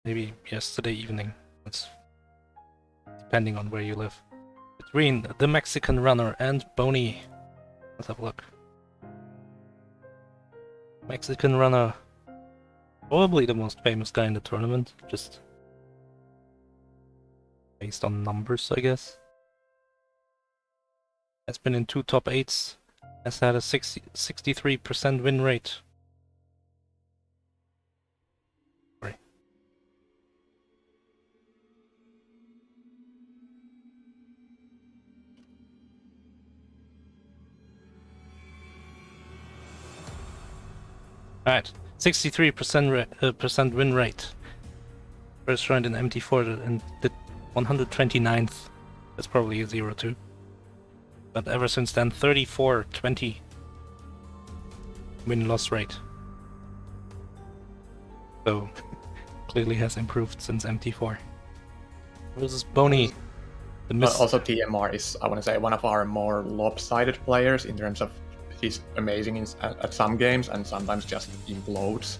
maybe yesterday evening. It's depending on where you live. Between the Mexican Runner and Bony. Let's have a look. Mexican Runner, probably the most famous guy in the tournament, just based on numbers, I guess. Has been in 2 top 8s, has had a 63% win rate. Sorry. Alright, 63% win rate. First round in MT4 and did 129th. That's probably a 0-2. But ever since then, 34-20 win-loss rate. So, clearly has improved since MT4. Versus Bony. Also, TMR is, I want to say, one of our more lopsided players in terms of he's amazing at some games and sometimes just implodes.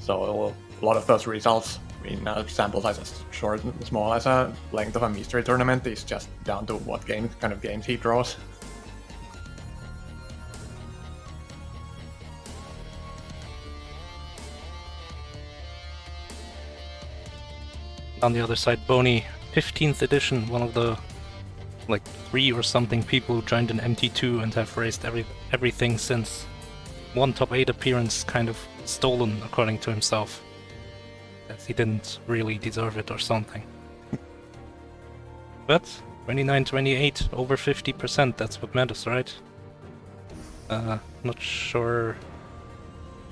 So a lot of those results in sample size as short and small as a length of a mystery tournament is just down to what kind of games he draws. On the other side, Bony, 15th edition, one of the like 3 or something people who joined in MT2 and have raced everything since. 1 top 8 appearance kind of stolen, according to himself. That he didn't really deserve it or something. But 29-28, over 50%, that's what matters, right? Not sure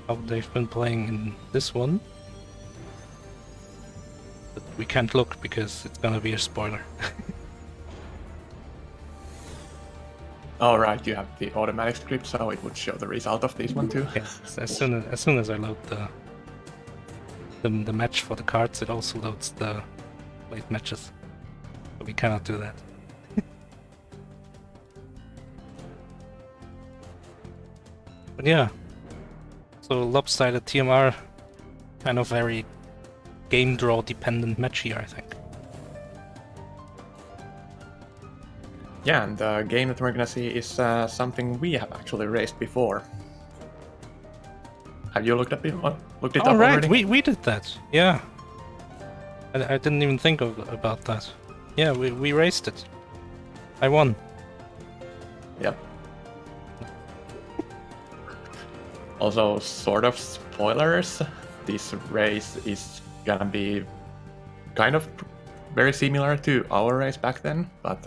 how they've been playing in this one. But we can't look because it's gonna be a spoiler. All right, you have the automatic script, so it would show the result of this one too. Yes, as soon as I load the match for the cards, it also loads the late matches. But we cannot do that. But yeah, so lopsided TMR, kind of very game draw dependent match here, I think. Yeah, and the game that we're gonna see is something we have actually raced before. Have you looked it up already? We did that. Yeah, I didn't even think about that. Yeah, we raced it. I won. Yep. Also, sort of spoilers. This race is gonna be kind of very similar to our race back then, but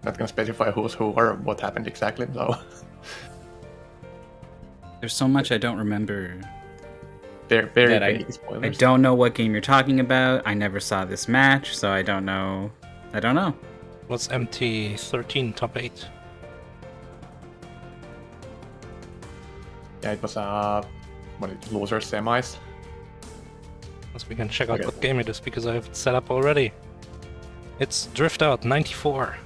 not gonna specify who's who or what happened exactly. So there's so much I don't remember. They're very big spoilers. I don't know what game you're talking about. I never saw this match, so I don't know. What's MT13 top 8? Yeah, it was loser semis. Unless we can check out what game it is, because I have it set up already. It's Drift Out 94.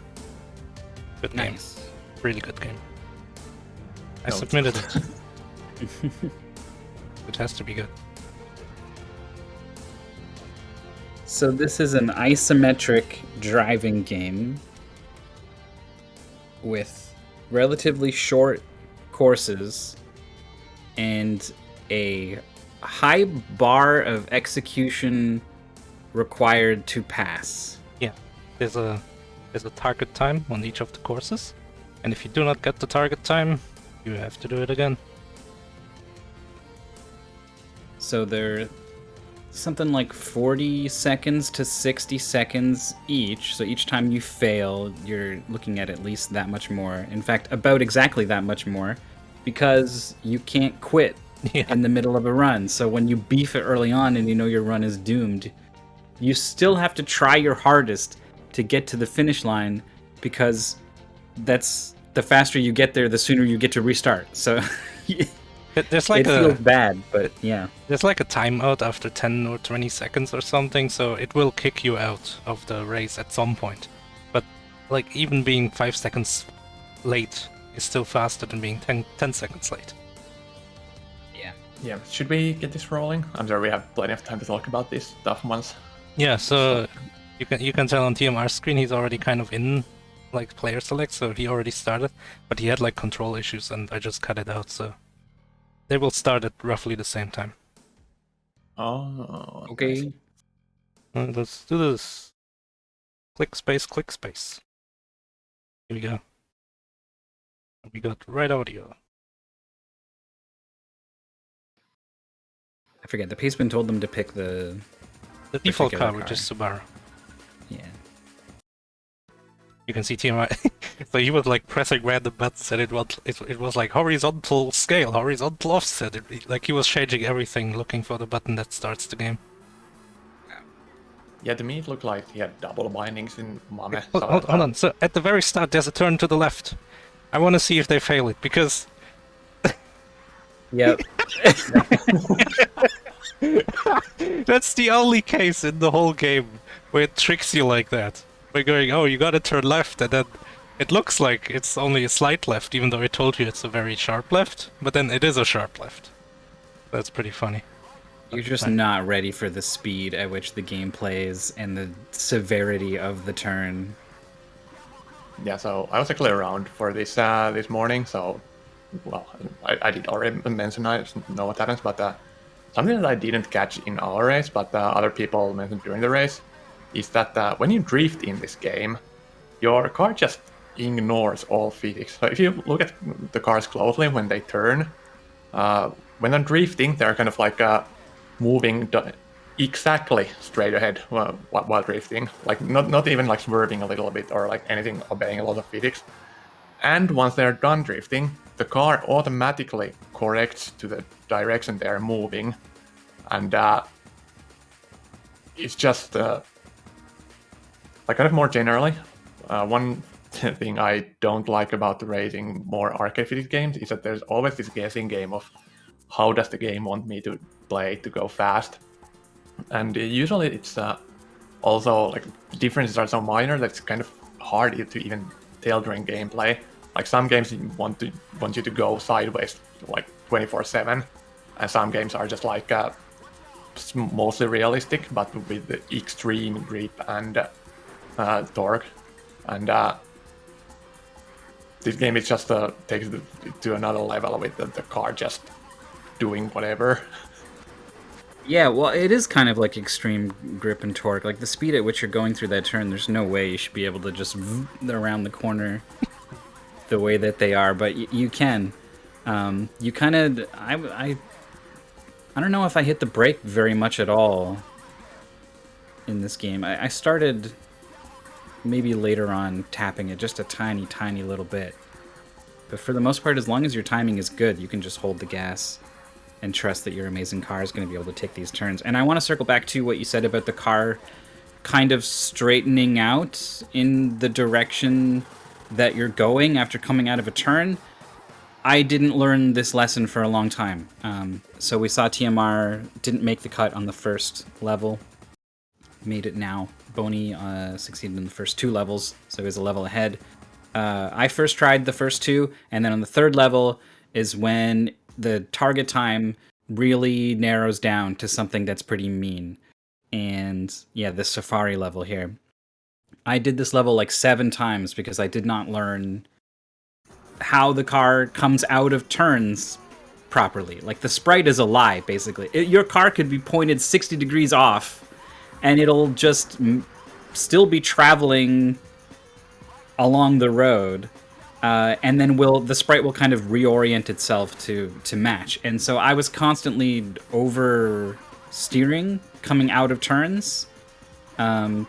Good game. Nice. Really good game. I submitted it. It has to be good. So this is an isometric driving game with relatively short courses and a high bar of execution required to pass. Yeah, there's a target time on each of the courses, and if you do not get the target time, you have to do it again. So they're something like 40 seconds to 60 seconds each. So each time you fail, you're looking at least that much more. In fact, about exactly that much more, because you can't quit in the middle of a run. So when you beef it early on and you know your run is doomed, you still have to try your hardest to get to the finish line, because that's the faster you get there, the sooner you get to restart. So There's like it feels bad, but yeah. There's like a timeout after 10 or 20 seconds or something, so it will kick you out of the race at some point. But like even being 5 seconds late is still faster than being 10 seconds late. Yeah. Yeah, should we get this rolling? I'm sure we have plenty of time to talk about these tough ones. Yeah, so you can tell on TMR screen he's already kind of in like player select, so he already started, but he had like control issues and I just cut it out, so they will start at roughly the same time. Oh, Okay. nice. Let's do this. Click space, click space. Here we go. We got right audio. I forget. The Paceman told them to pick the default particular car, which is Subaru. Yeah. You can see TMI. So he was like pressing random buttons, and it was like horizontal scale, horizontal offset. Like he was changing everything, looking for the button that starts the game. Yeah, to me it looked like he had double bindings in Mame. Hold on. So at the very start, there's a turn to the left. I want to see if they fail it because Yep. that's the only case in the whole game where it tricks you like that. By going, oh, you gotta turn left, and then it looks like it's only a slight left, even though it told you it's a very sharp left. But then it is a sharp left. That's pretty funny. You're just not ready for the speed at which the game plays and the severity of the turn. Yeah, so I was actually around for this this morning, so well, I did already mention I know what happens, but something that I didn't catch in our race, but other people mentioned during the race, is that when you drift in this game, your car just ignores all physics. So if you look at the cars closely when they turn, when they're drifting, they're kind of like moving exactly straight ahead while drifting, like not even like swerving a little bit or like anything, obeying a lot of physics. And once they're done drifting, the car automatically corrects to the direction they're moving, and it's just like kind of more generally, one thing I don't like about the racing more arcade physics games is that there's always this guessing game of how does the game want me to play to go fast. And usually it's also like the differences are so minor that it's kind of hard to even tell during gameplay. Like some games want you to go sideways like 24/7, and some games are just like mostly realistic but with the extreme grip and torque. And this game is just takes it to another level with the car just doing whatever. Yeah, well, it is kind of like extreme grip and torque. Like the speed at which you're going through that turn, there's no way you should be able to just around the corner the way that they are, but you can. You kind of, I don't know if I hit the brake very much at all in this game. I started maybe later on tapping it just a tiny, tiny little bit. But for the most part, as long as your timing is good, you can just hold the gas and trust that your amazing car is going to be able to take these turns. And I want to circle back to what you said about the car kind of straightening out in the direction that you're going after coming out of a turn. I didn't learn this lesson for a long time. So we saw TMR didn't make the cut on the first level. Made it now. Bony succeeded in the first 2 levels, so he was a level ahead. I first tried the first 2, and then on the 3rd level is when the target time really narrows down to something that's pretty mean. And yeah, this safari level here. I did this level like 7 times because I did not learn how the car comes out of turns properly. Like the sprite is a lie, basically. Your car could be pointed 60 degrees off and it'll just still be traveling along the road. And then the sprite will kind of reorient itself to match. And so I was constantly oversteering coming out of turns. And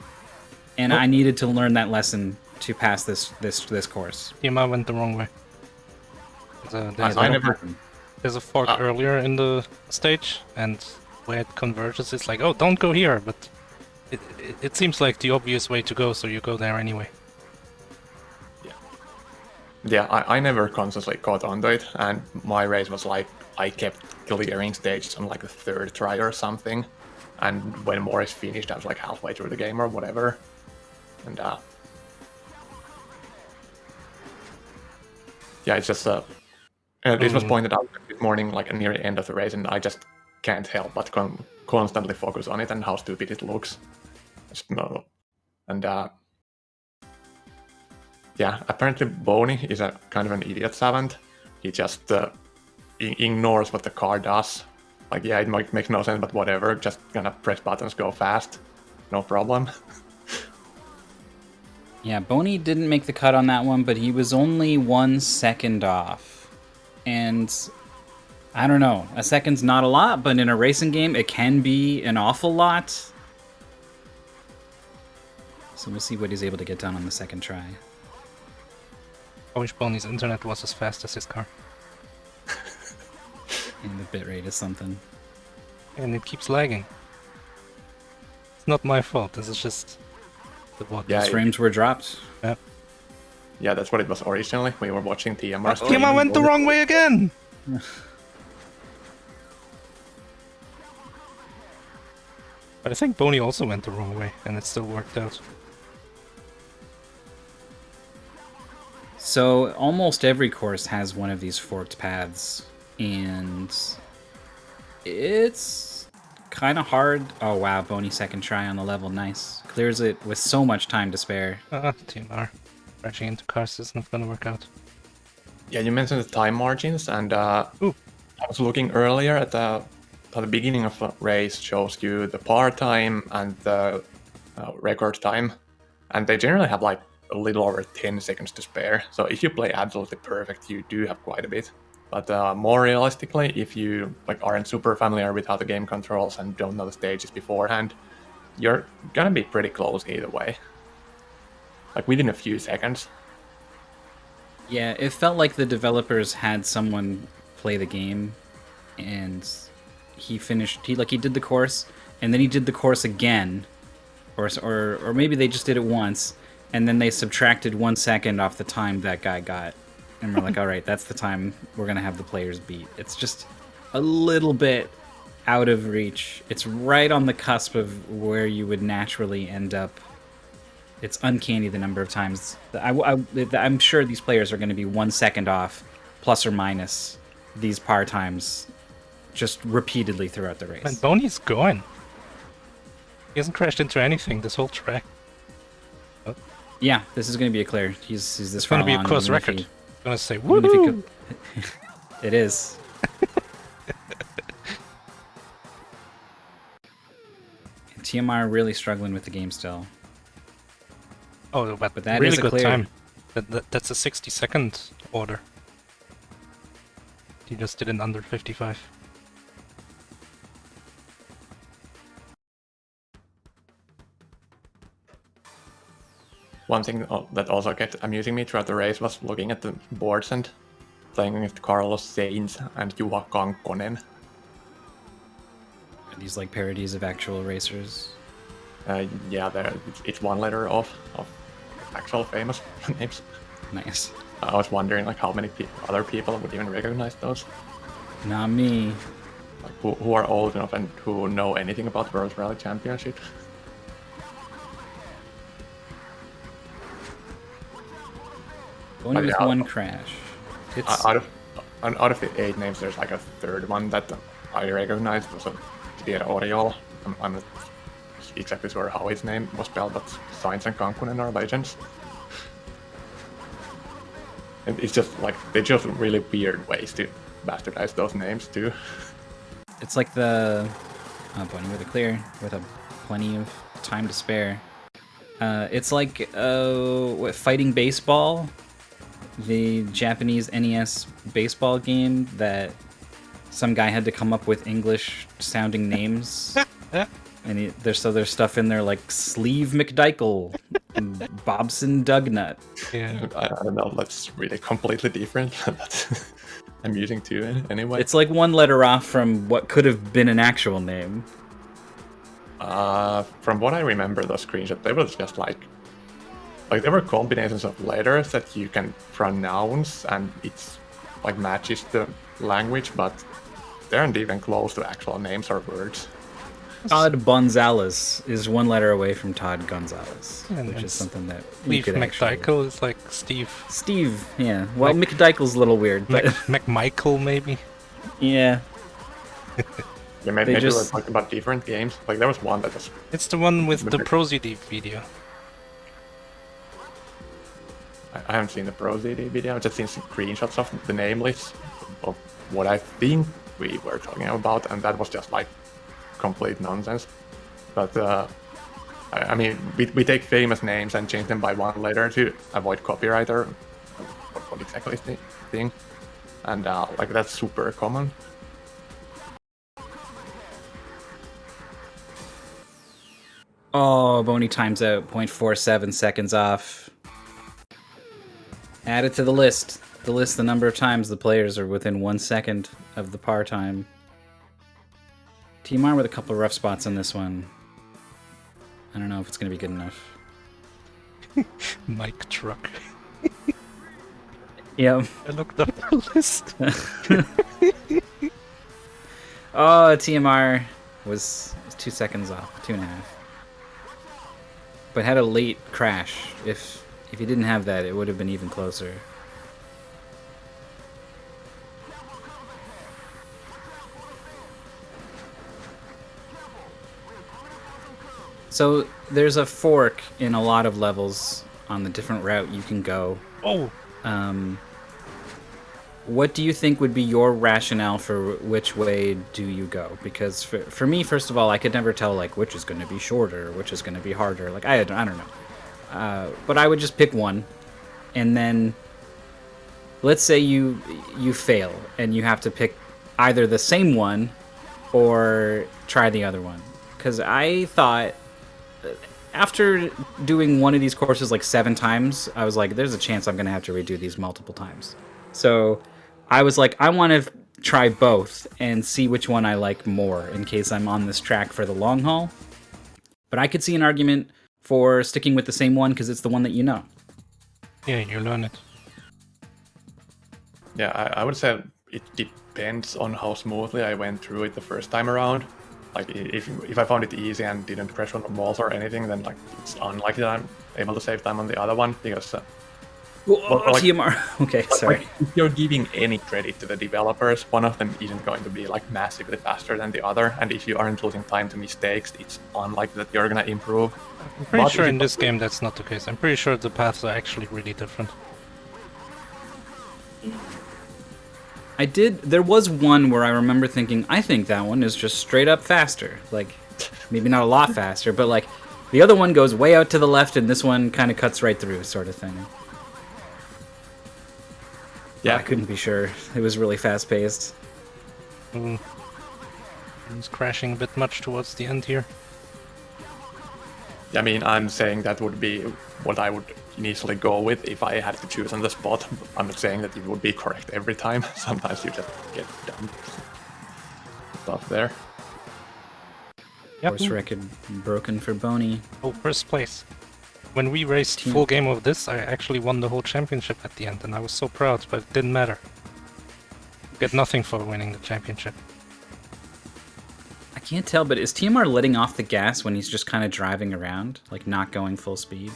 I needed to learn that lesson to pass this course. TMI went the wrong way. There's a fork earlier in the stage, and where it converges, it's like, oh, don't go here, but it seems like the obvious way to go, so you go there anyway. Yeah, I never consciously caught onto it, and my race was like, I kept clearing stages on like the 3rd try or something, and when Morris finished, I was like halfway through the game or whatever, and yeah, it's just This was pointed out this morning, like near the end of the race, and I just can't help but constantly focus on it and how stupid it looks. Just no. And yeah, apparently Bony is a kind of an idiot savant. He just ignores what the car does. Like, yeah, it makes no sense, but whatever. Just gonna press buttons, go fast, no problem. Yeah, Bony didn't make the cut on that one, but he was only 1 second off. And I don't know, a second's not a lot, but in a racing game, it can be an awful lot. So we'll see what he's able to get done on the second try. I wish Bony's internet was as fast as his car. And the bitrate is something. And it keeps lagging. It's not my fault, this is just the bot. Yeah, His frames were dropped. Yeah, that's what it was originally. We were watching TMR. TMR went the wrong way again! But I think Bony also went the wrong way, and it still worked out. So almost every course has one of these forked paths, and it's kind of hard. Oh wow, Bony second try on the level, nice. Clears it with so much time to spare. TMR. Crashing into cars is not gonna work out. Yeah, you mentioned the time margins, and I was looking earlier at the beginning of a race shows you the par time and the record time, and they generally have like a little over 10 seconds to spare. So if you play absolutely perfect, you do have quite a bit. But more realistically, if you like aren't super familiar with how the game controls and don't know the stages beforehand, you're gonna be pretty close either way. Like within a few seconds. Yeah, it felt like the developers had someone play the game, and he did the course, and then he did the course again, or maybe they just did it once, and then they subtracted 1 second off the time that guy got, and we're like, all right, that's the time we're gonna have the players beat. It's just a little bit out of reach. It's right on the cusp of where you would naturally end up. It's uncanny the number of times. I'm sure these players are going to be 1 second off, plus or minus, these par times, just repeatedly throughout the race. And Bony's going. He hasn't crashed into anything this whole track. Yeah, this is going to be a clear. He's this It's far gonna be a along, close even if record. he- I'm gonna say, even if he woo! could- It is. And TMR really struggling with the game still. Oh, but that really is a good clear. time. That's a 60-second order. He just did it in under 55. One thing that also kept amusing me throughout the race was looking at the boards and playing with Carlos Sainz and Juha Kankkonen. Are these like parodies of actual racers? Yeah, it's one letter of actual famous names. Nice. I was wondering like how many other people would even recognize those. Not me. Like who are old enough and who know anything about World Rally Championship. Only with yeah, one crash. It's Out of the 8 names, there's like a third one that I recognized. Was Pierre Oriol. I'm not exactly sure how his name was spelled, but Sainz and Kankkunen are legends. And it's just like they just really weird ways to bastardize those names too. It's like the Bony with a clear with plenty of time to spare. It's like Fighting Baseball, the Japanese NES baseball game that some guy had to come up with English-sounding names. And there's stuff in there like Sleeve McDykel, and Bobson Dugnut. Yeah. I don't know, that's really completely different. That's amusing too, anyway. It's like one letter off from what could have been an actual name. From what I remember, those screenshots, they were just like there were combinations of letters that you can pronounce, and it's like matches the language, but they aren't even close to actual names or words. Todd Gonzalez is one letter away from Todd Gonzalez, And which is it's something that we Steve could actually... McDykel is like Steve Steve, yeah. Well, McDykel's a little weird, but McMichael, maybe? yeah. Yeah, maybe we're just- talking about different games. Like there was one that was It's the one with the ProZD video. I haven't seen the Pro ZD video. I've just seen some screenshots of the name list of what I think we were talking about, and that was just like complete nonsense. But I mean, we take famous names and change them by one letter to avoid copyright or what exactly is the thing, and like that's super common. Oh, Bony times out, 0.47 seconds off. Add it to the list. The list the number of times the players are within 1 second of the par time. TMR with a couple of rough spots on this one. I don't know if it's going to be good enough. Mike Truck. Yep. I looked up the list. Oh, TMR was 2 seconds off, 2.5. But had a late crash. If he didn't have that, it would have been even closer. So there's a fork in a lot of levels on the different route you can go. Oh, What do you think would be your rationale for which way do you go? Because for me, first of all, I could never tell like which is going to be shorter, which is going to be harder. Like I don't know. But I would just pick one, and then let's say you fail and you have to pick either the same one or try the other one. Because I thought after doing one of these courses like 7 times, I was like, there's a chance I'm going to have to redo these multiple times. So I was like, I want to try both and see which one I like more in case I'm on this track for the long haul. But I could see an argument for sticking with the same one because it's the one that you know. yeah, you learn it. Yeah, I would say it depends on how smoothly I went through it the first time around. Like if I found it easy and didn't crash on the walls or anything, then like it's unlikely that I'm able to save time on the other one because. Like, TMR. Okay, sorry. Like, if you're giving any credit to the developers, one of them isn't going to be like massively faster than the other, and if you aren't losing time to mistakes, it's unlikely that you're gonna improve. I'm pretty But sure if in you- this game that's not the case. I'm pretty sure the paths are actually really different. There was one where I remember thinking, I think that one is just straight up faster. Like, maybe not a lot faster, but like, the other one goes way out to the left and this one kind of cuts right through, sort of thing. Yeah, I couldn't be sure. It was really fast paced. It's crashing a bit much towards the end here. I mean, I'm saying that would be what I would initially go with if I had to choose on the spot. I'm not saying that it would be correct every time. Sometimes you just get dumb stuff there. Yep. Course record broken for Bony. Oh, first place. When we raced full game of this, I actually won the whole championship at the end, and I was so proud, but it didn't matter. Get nothing for winning the championship. I can't tell, but is TMR letting off the gas when he's just kind of driving around? Like, not going full speed?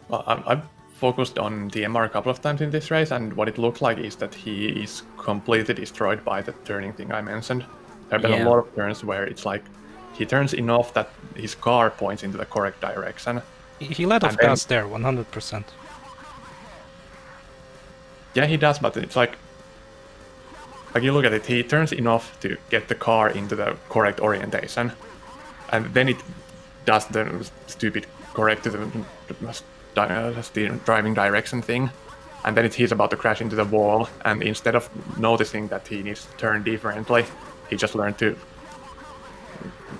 Well, I've focused on TMR a couple of times in this race, and what it looks like is that he is completely destroyed by the turning thing I mentioned. There have been a lot of turns where it's like he turns enough that his car points into the correct direction. He let off gas there, 100%. Yeah, he does, but it's like you look at it, he turns enough to get the car into the correct orientation, and then it does the stupid correct to the driving direction thing, and then he's about to crash into the wall, and instead of noticing that he needs to turn differently, he just learned to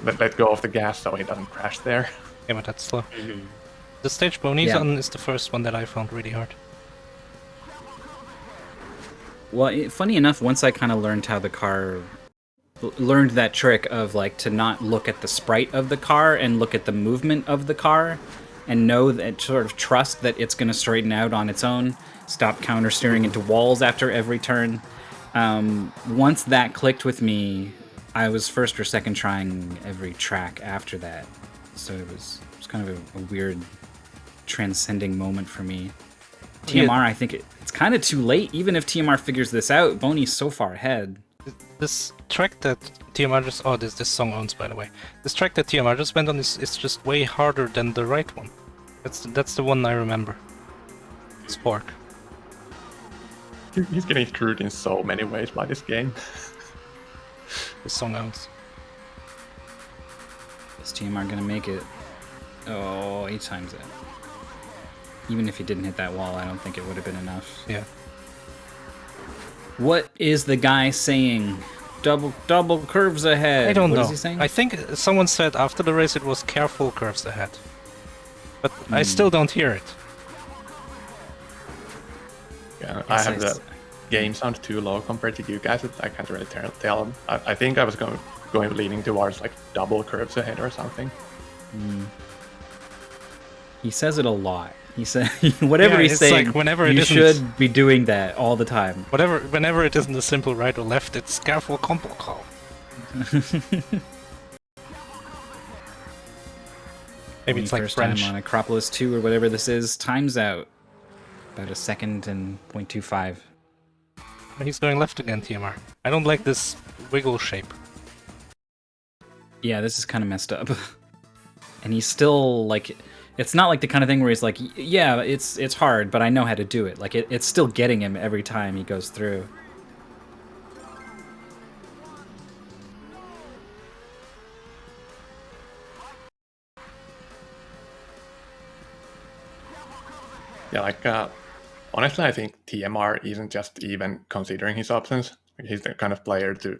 let go of the gas so he doesn't crash there. Yeah, but that's slow. The stage Bony's Yeah. on is the first one that I found really hard. Well, funny enough, once I kind of learned how the car... learned that trick of, like, to not look at the sprite of the car and look at the movement of the car and know that, sort of trust that it's going to straighten out on its own, stop counter-steering into walls after every turn. Once that clicked with me, I was first or second trying every track after that, so it was kind of a weird transcending moment for me. TMR, I think it's kind of too late. Even if TMR figures this out, Bony's so far ahead. This track that TMR just... Oh, this song owns, by the way. This track that TMR just went on is just way harder than the right one. That's the one I remember. Spark. He's getting screwed in so many ways by this game. This song owns. Is TMR gonna make it? Oh, 8 times it. Even if he didn't hit that wall, I don't think it would have been enough. Yeah. What is the guy saying? Double curves ahead. I don't know. What is he saying? I think someone said after the race it was careful curves ahead. But I still don't hear it. Yeah, I have the game sound too low compared to you guys. I can't really tell. I think I was going leaning towards like double curves ahead or something. He says it a lot. He said whatever he's it's saying. like whenever you it isn't- should be doing that all the time. Whenever it isn't a simple right or left, it's careful combo call. Maybe it's like First French. time on Acropolis 2 or whatever this is. Time's out. About 1 second and 0.25. He's going left again, TMR. I don't like this wiggle shape. Yeah, this is kind of messed up. And he's still like, it's not like the kind of thing where he's like, yeah, it's hard, but I know how to do it. Like it's still getting him every time he goes through. Yeah, like honestly, I think TMR isn't just even considering his options. He's the kind of player to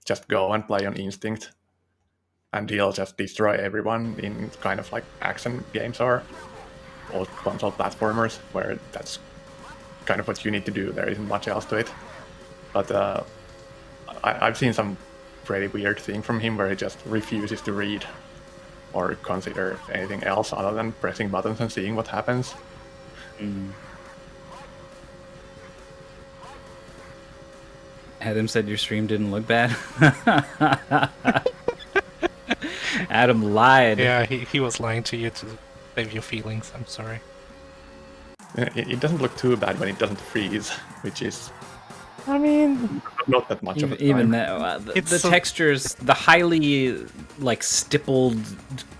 just go and play on instinct, and he'll just destroy everyone in kind of like action games or old console platformers, where that's kind of what you need to do. There isn't much else to it. But I've seen some pretty weird thing from him where he just refuses to read or consider anything else other than pressing buttons and seeing what happens. Adam said your stream didn't look bad. Adam lied. Yeah, he was lying to you to save your feelings. I'm sorry. It doesn't look too bad when it doesn't freeze, which is, I mean, not that much of a Even time. that, the It's so- textures, the highly like stippled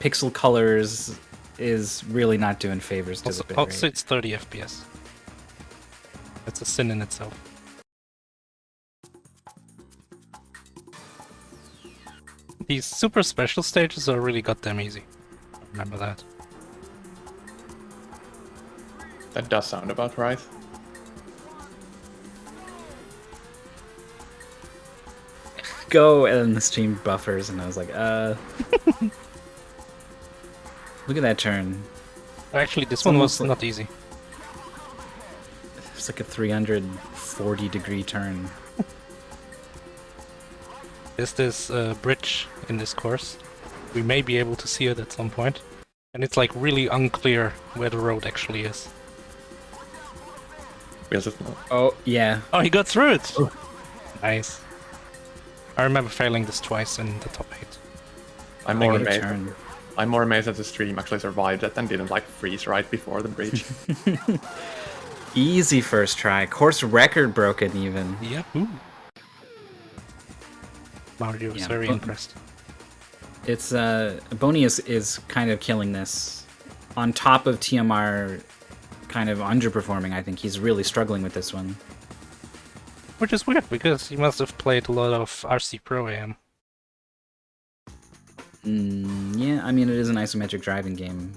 pixel colors is really not doing favors to the also bitrate. it's 30 FPS. That's a sin in itself. These super special stages are really goddamn easy. Remember that. That does sound about right. Go, and then the stream buffers, and I was like, Look at that turn. Actually, this one was almost like- not easy. It's like a 340-degree turn. There's this bridge in this course. We may be able to see it at some point. And it's like really unclear where the road actually is. We'll just Oh, yeah. Oh, he got through it! Nice. I remember failing this twice in the top 8. I'm I more get a amazed. turn. I'm more amazed that the stream actually survived it and didn't like freeze right before the bridge. Easy first try. Course record broken even. Yahoo! Mario was Yeah, very but- impressed. It's Bony is kind of killing this. On top of TMR kind of underperforming, I think he's really struggling with this one. Which is weird, because he must have played a lot of RC Pro AM. Yeah, I mean it is an isometric driving game.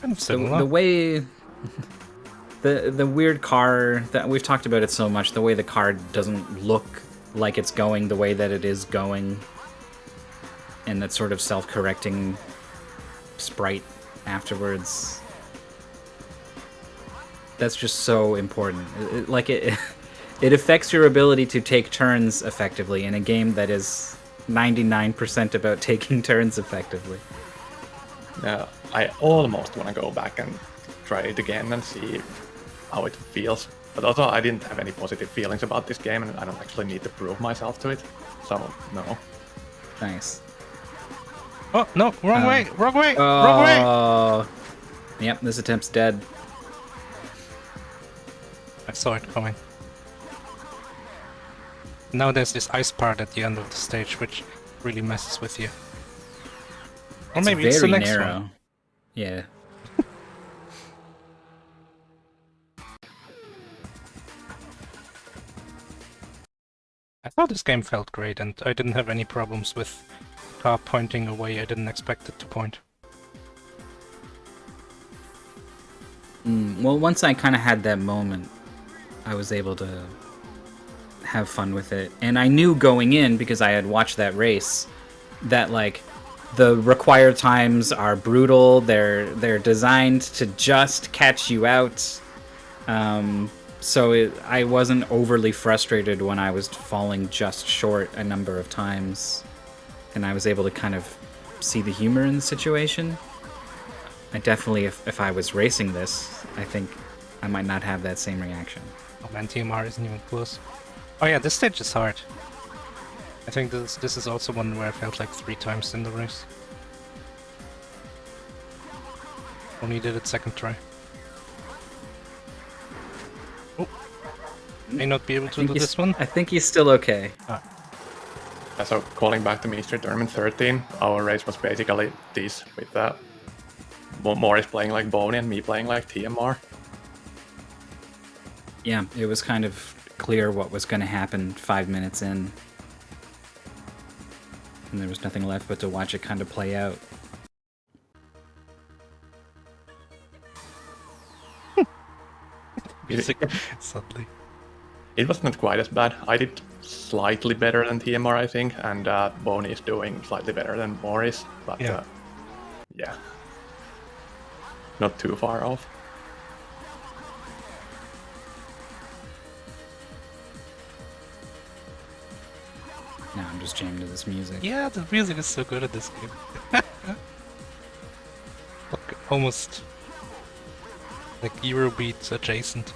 Kind of The, similar. the way the weird car that we've talked about it so much, the way the car doesn't look like it's going the way that it is going, and that sort of self-correcting sprite afterwards. That's just so important. It affects your ability to take turns effectively in a game that is 99% about taking turns effectively. I almost want to go back and try it again and see how it feels But also, I didn't have any positive feelings about this game, and I don't actually need to prove myself to it. So, no. Nice. Oh, no, wrong way, wrong way, Oh. wrong way! Yep, this attempt's dead. I saw it coming. Now there's this ice part at the end of the stage, which really messes with you. Or maybe very it's the next narrow. one. Yeah. I thought this game felt great, and I didn't have any problems with car pointing away I didn't expect it to point. Well, once I kind of had that moment, I was able to have fun with it. And I knew going in, because I had watched that race, that like the required times are brutal. They're designed to just catch you out. So I wasn't overly frustrated when I was falling just short a number of times. And I was able to kind of see the humor in the situation. I definitely, if I was racing this, I think I might not have that same reaction. Oh man, TMR isn't even close. Oh yeah, this stage is hard. I think this is also one where I felt like 3 times in the race. Only did it second try. Oh, may not be able to do this one. I think he's still okay. So calling back to Mystery Tournament 13, our race was basically this, with Morris playing like Bony and me playing like TMR. Yeah, it was kind of clear what was going to happen 5 minutes in. And there was nothing left but to watch it kind of play out. Music, suddenly. It was not quite as bad. I did slightly better than TMR, I think, and Bony is doing slightly better than Morris, but Yeah. Yeah. Not too far off. Now I'm just jamming to this music. Yeah, the music is so good at this game. Look, almost like Eurobeat adjacent.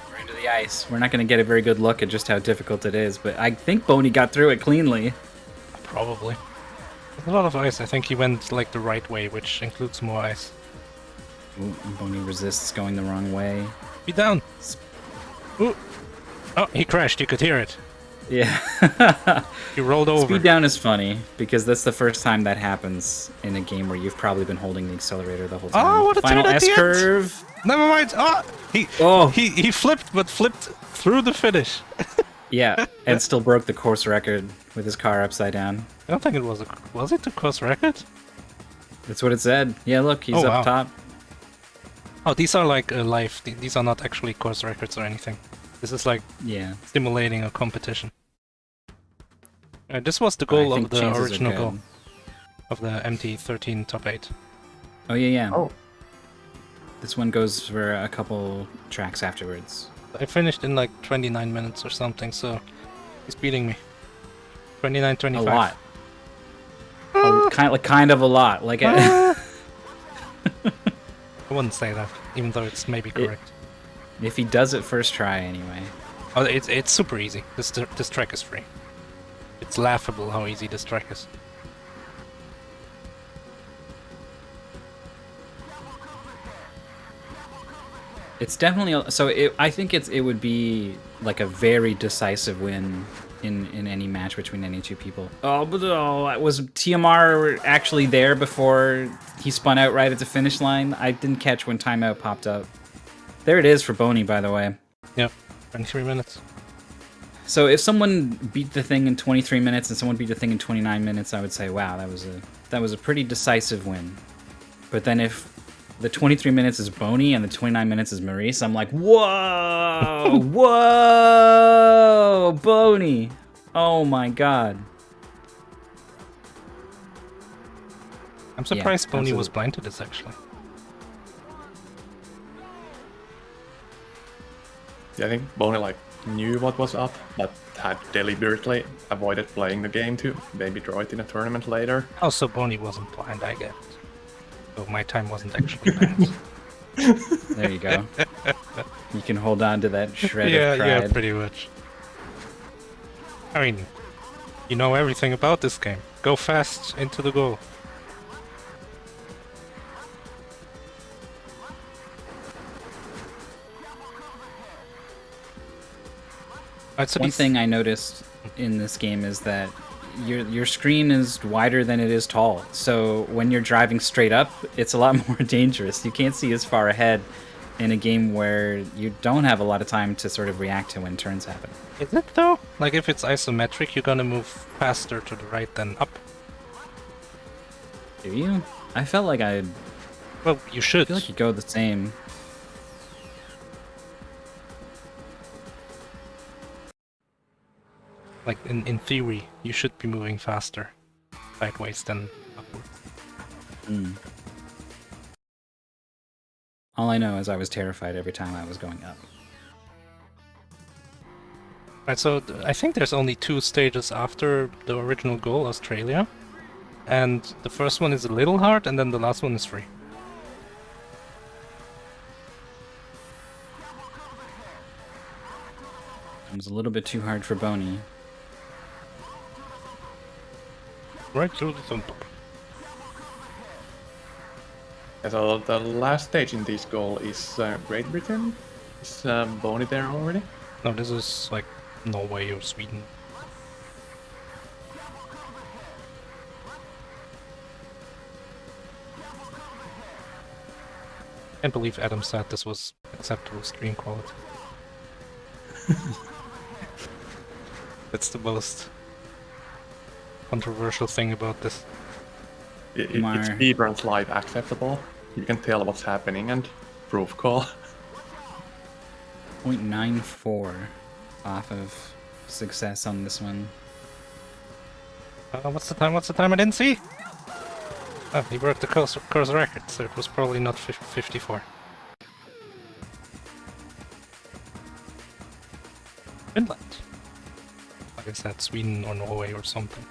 We're into the ice. We're not going to get a very good look at just how difficult it is, but I think Bony got through it cleanly. Probably. There's a lot of ice. I think he went like the right way, which includes more ice. Ooh, Bony resists going the wrong way. Be down! Ooh! Oh, he crashed. You could hear it. Yeah. He rolled over. Speed down is funny, because that's the first time that happens in a game where you've probably been holding the accelerator the whole time. Oh, what a Final turn at the end. S-curve! Never mind. He flipped, but flipped through the finish. Yeah, and still broke the course record with his car upside down. I don't think it was was it the course record? That's what it said. Yeah, look, he's Oh, up wow. top. Oh, these are like live. These are not actually course records or anything. This is like Yeah. simulating a competition. This was the goal I of think the chances are original good. goal of the MT13 top 8. Oh, yeah, yeah. Oh. This one goes for a couple tracks afterwards. I finished in like 29 minutes or something, so he's beating me. 29-25. A lot. Kind of a lot. Like, I wouldn't say that, even though it's maybe correct. if he does it first try, anyway. Oh, it's super easy. This track is free. It's laughable how easy this track is. It's definitely so. I think it would be like a very decisive win in any match between any two people. Was TMR actually there before he spun out right at the finish line? I didn't catch when timeout popped up. There it is for Bony, by the way. Yep, 23 minutes. So if someone beat the thing in 23 minutes and someone beat the thing in 29 minutes, I would say, wow, that was a pretty decisive win. But then if the 23 minutes is Bony and the 29 minutes is Maurice, I'm like, whoa, whoa, Bony. Oh my god. I'm surprised Bony was absolutely. blind to this, actually. Yeah, I think Bony like knew what was up, but had deliberately avoided playing the game to maybe draw it in a tournament later. Also, Bony wasn't blind, I get it. So my time wasn't actually bad. There you go. You can hold on to that shred Yeah, of pride. yeah, pretty much. I mean, you know everything about this game. Go fast into the goal. Right, so One these- thing I noticed in this game is that your screen is wider than it is tall. So when you're driving straight up, it's a lot more dangerous. You can't see as far ahead in a game where you don't have a lot of time to sort of react to when turns happen. Is it though? Like if it's isometric, you're gonna move faster to the right than up. Do you? I felt like I Well, you should. feel like you go the same. Like in theory, you should be moving faster sideways than upward. Mm. All I know is I was terrified every time I was going up. Right, so I think there's only 2 stages after the original goal, Australia. And the first one is a little hard, and then the last one is free. It was a little bit too hard for Bony. Right through the thumb. Yeah, so the last stage in this goal is Great Britain. Is Bony there already? No, this is like Norway or Sweden. Can't believe Adam said this was acceptable stream quality. That's the most controversial thing about this. It's Mar. speedruns live acceptable. You can tell what's happening and proof call. 0.94 off of success on this one. What's the time? What's the time? I didn't see. Oh, he broke the course record, so it was probably not 54. Finland. Like I said, Sweden or Norway or something.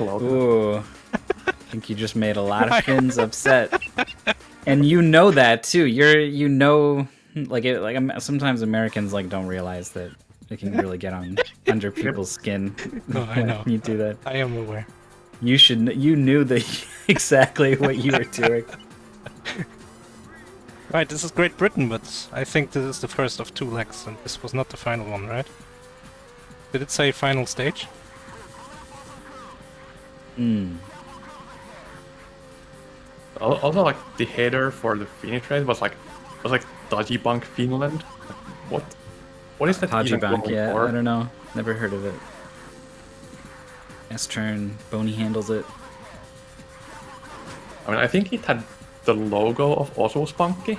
Ooh. I think you just made a lot of Finns upset. And you know that too. You know sometimes Americans like don't realize that it can really get on under people's skin. No, I know. You do that. I am aware. You knew that exactly what you were doing. Right, this is Great Britain, but I think this is the first of 2 legs, and this was not the final one, right? Did it say final stage? Hmm. Also, like the header for the finish race was like Dodgebunk Finland. Like, what is that even Hajibank, going yeah, for? I don't know. Never heard of it. S-turn, Bony handles it. I mean, I think it had the logo of Oslo Spunky,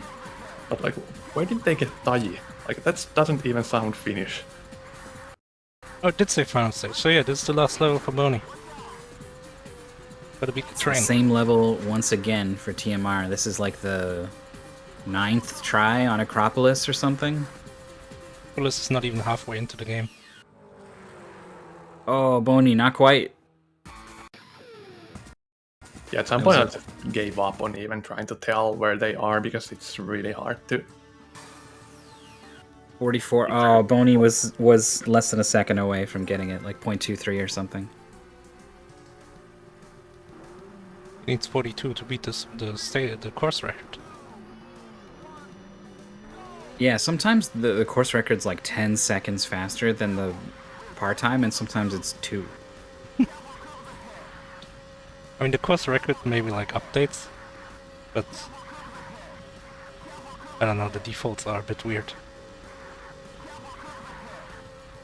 but like, where did they get Taji? Like, that doesn't even sound Finnish. Oh, it did say final stage, so yeah, this is the last level for Bony. Gotta beat the train. Same level once again for TMR. This is like the 9th try on Acropolis or something. Acropolis is not even halfway into the game. Oh, Bony, not quite. Yeah, at some point I just gave up on even trying to tell where they are because it's really hard to. 44. Oh, Bony was less than a second away from getting it, like 0.23 or something. He needs 42 to beat the course record. Yeah, sometimes the course record's like 10 seconds faster than the par time, and sometimes it's 2. I mean, the course record maybe like updates, but I don't know, the defaults are a bit weird.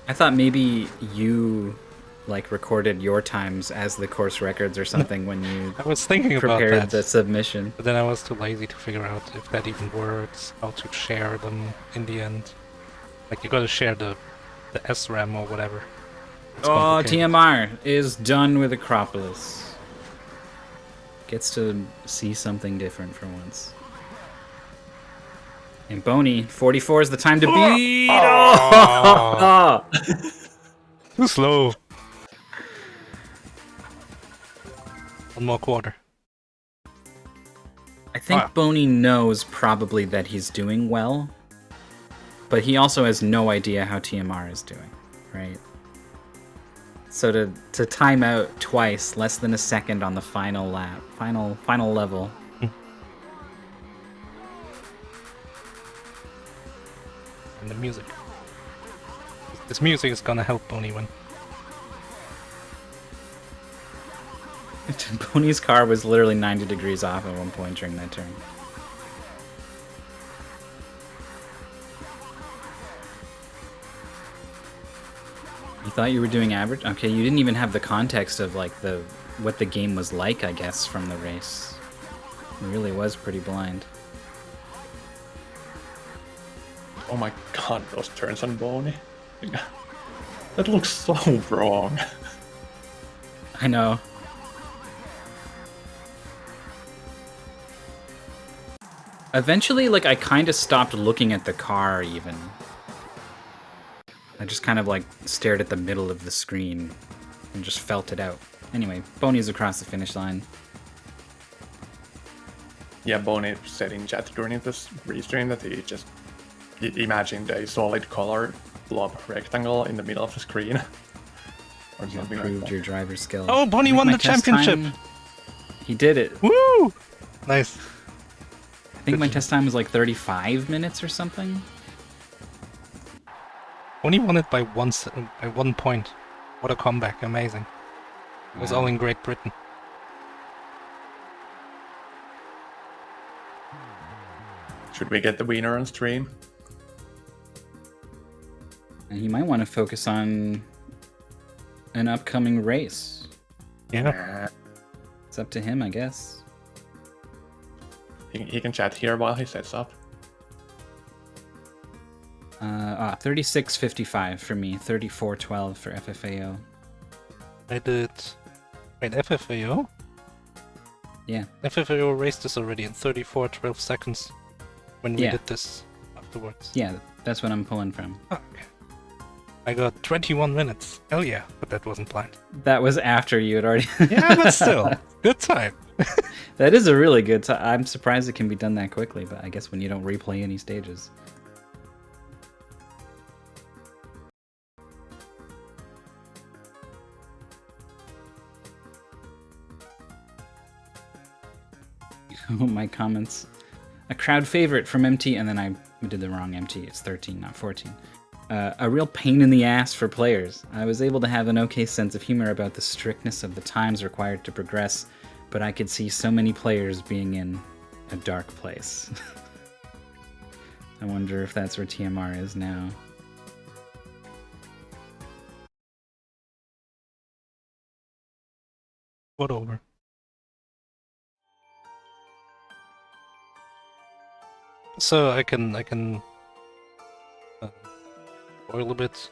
I thought maybe you like recorded your times as the course records or something when you I was thinking about prepared that, the submission. but then I was too lazy to figure out if that even works, how to share them in the end. Like, you gotta share the SRAM or whatever. It's Oh, complicated. TMR is done with Acropolis. Gets to see something different for once. And Bony, 44 is the time to beat! Oh! Too slow. One more quarter. I think Wow. Bony knows probably that he's doing well, but he also has no idea how TMR is doing, right? So to time out twice, less than a second on the final lap, final level. And the music. This music is gonna help Bony win. Bony's car was literally 90 degrees off at one point during that turn. You thought you were doing average? Okay, you didn't even have the context of like what the game was like, I guess, from the race. It really was pretty blind. Oh my god, those turns on Bony. That looks so wrong. I know. Eventually, like, I kind of stopped looking at the car, even. I just kind of, like, stared at the middle of the screen and just felt it out. Anyway, Bony's across the finish line. Yeah, Bony said in chat during this restream that he imagined a solid color blob rectangle in the middle of the screen. Or You something like improved that. your driver skills. Oh, Bony I think won my the test championship! time- He did it. Woo! Nice. I think my test time was like 35 minutes or something. Bony won it by by 1 point. What a comeback! Amazing. It was all in Great Britain. Should we get the winner on stream? And he might want to focus on an upcoming race. Yeah. It's up to him, I guess. He can chat here while he sets up. 36.55 for me, 34.12 for FFAO. I did. Wait, FFAO? Yeah. FFAO raced this already in 34-12 seconds when we Yeah. did this afterwards. Yeah, that's what I'm pulling from. Oh, okay. I got 21 minutes. Hell yeah, but that wasn't planned. That was after you had already... Yeah, but still, good time. That is a really good time. I'm surprised it can be done that quickly, but I guess when you don't replay any stages. My comments. A crowd favorite from MT, and then I did the wrong MT. It's 13, not 14. A real pain in the ass for players. I was able to have an okay sense of humor about the strictness of the times required to progress, but I could see so many players being in a dark place. I wonder if that's where TMR is now. What over? So I can spoil a bit.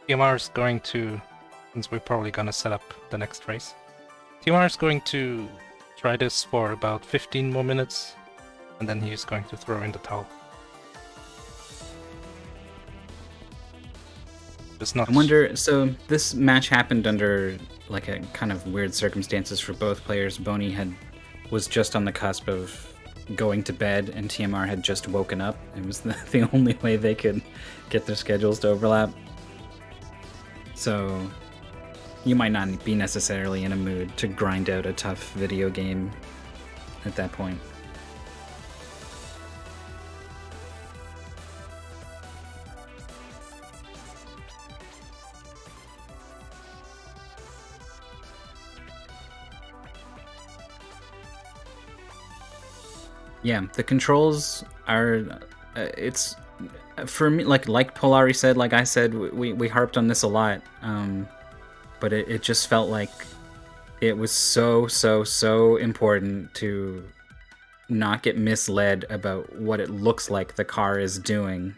TMR is going to, since we're probably gonna set up the next race. TMR is going to try this for about 15 more minutes, and then he's going to throw in the towel. It's not. I wonder, so this match happened under like a kind of weird circumstances for both players. Bony was just on the cusp of going to bed, and TMR had just woken up. It was the only way they could get their schedules to overlap. So you might not be necessarily in a mood to grind out a tough video game at that point. Yeah, the controls are. It's for me, like Polari said, like I said, we harped on this a lot, but it just felt like it was so important to not get misled about what it looks like the car is doing,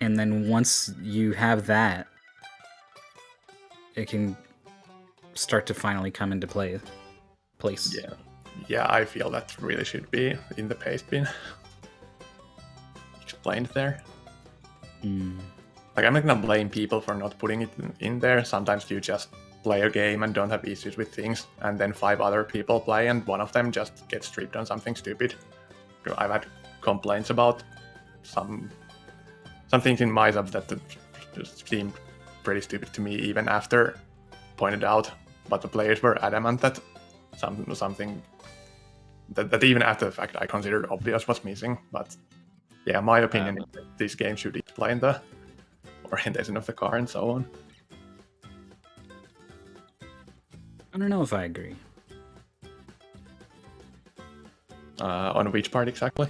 and then once you have that, it can start to finally come into place. Yeah, I feel that really should be in the paste bin. Explained there. Like, I'm not gonna blame people for not putting it in there. Sometimes you just play a game and don't have issues with things, and then 5 other people play and one of them just gets stripped on something stupid. I've had complaints about some things in my sub that just seemed pretty stupid to me even after pointed out, but the players were adamant that something that even after the fact I considered obvious was missing. But yeah, my opinion is that this game should explain the orientation of the car and so on. I don't know if I agree. On which part exactly?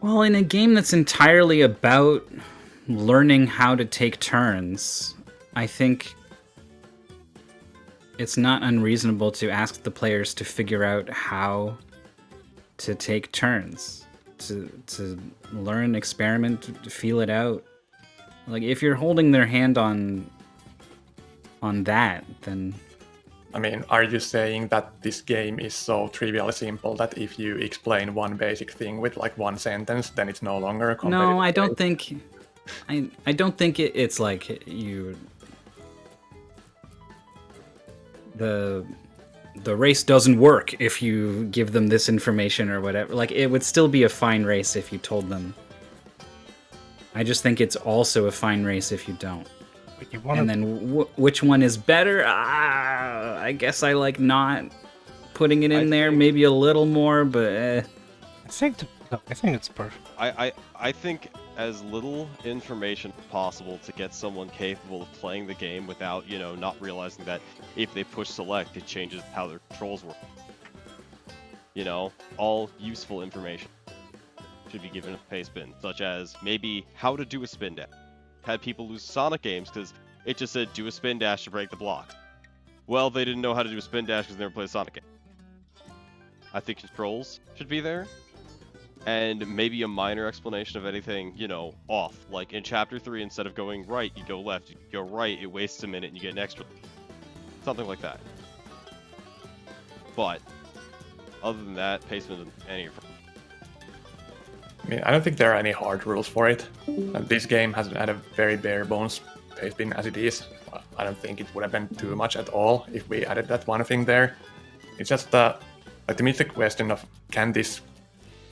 Well, in a game that's entirely about learning how to take turns, I think it's not unreasonable to ask the players to figure out how to take turns, to learn, experiment, to feel it out. Like, if you're holding their hand on that, then... I mean, are you saying that this game is so trivially simple that if you explain one basic thing with like one sentence, then it's no longer a competitive No, I don't game? think... I don't think it's like you... The race doesn't work if you give them this information or whatever. Like, it would still be a fine race if you told them. I just think it's also a fine race if you don't. But you wanna... And then which one is better? I guess I like not putting it in there. Maybe a little more, but I think it's perfect. I think as little information as possible to get someone capable of playing the game without, not realizing that if they push select, it changes how their controls work. All useful information should be given a pay spin, such as maybe how to do a spin dash. Had people lose Sonic games because it just said do a spin dash to break the blocks. Well, they didn't know how to do a spin dash because they never played a Sonic game. I think controls should be there. And maybe a minor explanation of anything, off. Like in Chapter 3, instead of going right, you go left. You go right, it wastes a minute and you get an extra. Something like that. But, other than that, pacement isn't any. I mean, I don't think there are any hard rules for it. And this game has had a very bare bones pace bin as it is. I don't think it would have been too much at all if we added that one thing there. It's just to me, it's a question of can this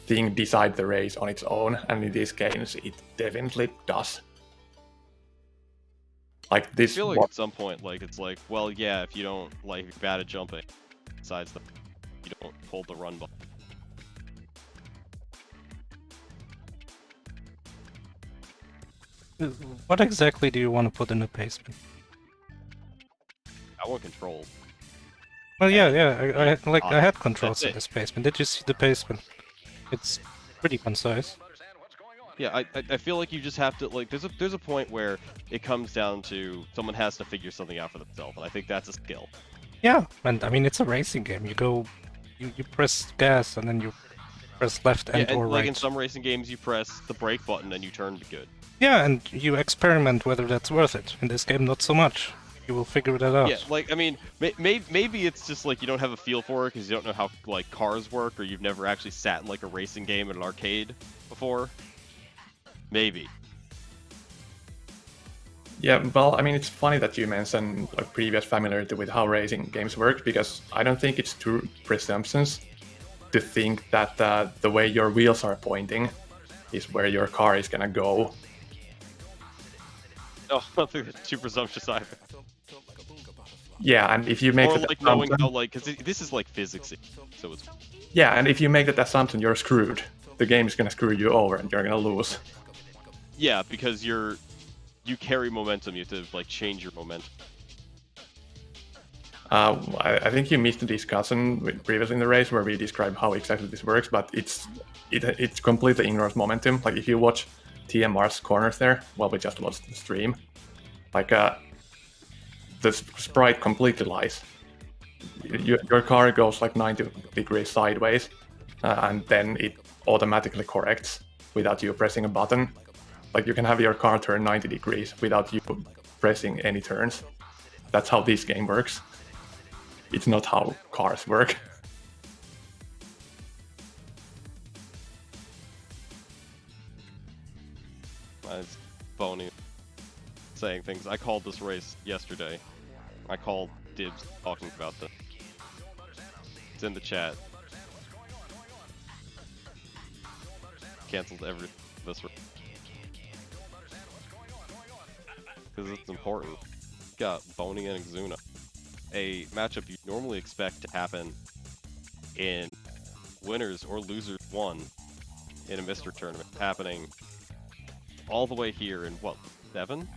thing decide the race on its own, and in these games it definitely does. Like this. I feel like at some point, it's like, well, yeah, if you don't if you're bad at jumping, besides you don't hold the run button. What exactly do you want to put in the pace bin? I want control. Well, yeah, I had controls in it. this pace bin. Did you see the pace bin? It's pretty concise. Yeah, I feel like you just have to there's a point where it comes down to someone has to figure something out for themselves, and I think that's a skill. Yeah, and I mean it's a racing game. You press gas and then you press left and or right. Like in some racing games, you press the brake button and you turn to good. Yeah, and you experiment whether that's worth it. In this game, not so much. You will figure that out. Yeah, I mean, maybe it's just you don't have a feel for it because you don't know how cars work, or you've never actually sat in a racing game at an arcade before. Maybe. Yeah, well, I mean, it's funny that you mentioned previous familiarity with how racing games work, because I don't think it's true presumptions to think that the way your wheels are pointing is where your car is gonna go. No, I don't think that's too presumptuous either. Yeah, and if you make or that knowing assumption, how this is physics, so it's. yeah, and if you make that assumption, you're screwed. The game is gonna screw you over, and you're gonna lose. Yeah, because you carry momentum. You have to change your momentum. I think you missed the discussion previously in the race where we described how exactly this works, but it completely ignores momentum. Like if you watch TMR's corners there, well, we just watched the stream. The sprite completely lies. Your car goes 90 degrees sideways, and then it automatically corrects without you pressing a button. You can have your car turn 90 degrees without you pressing any turns. That's how this game works. It's not how cars work. It's Bony saying things. I called this race yesterday. I called dibs talking about this. It's in the chat. Cancelled every this because it's important. Got Bony and Exuna, a matchup you normally expect to happen in winners or losers one in a Mr. tournament, happening all the way here in what, 7?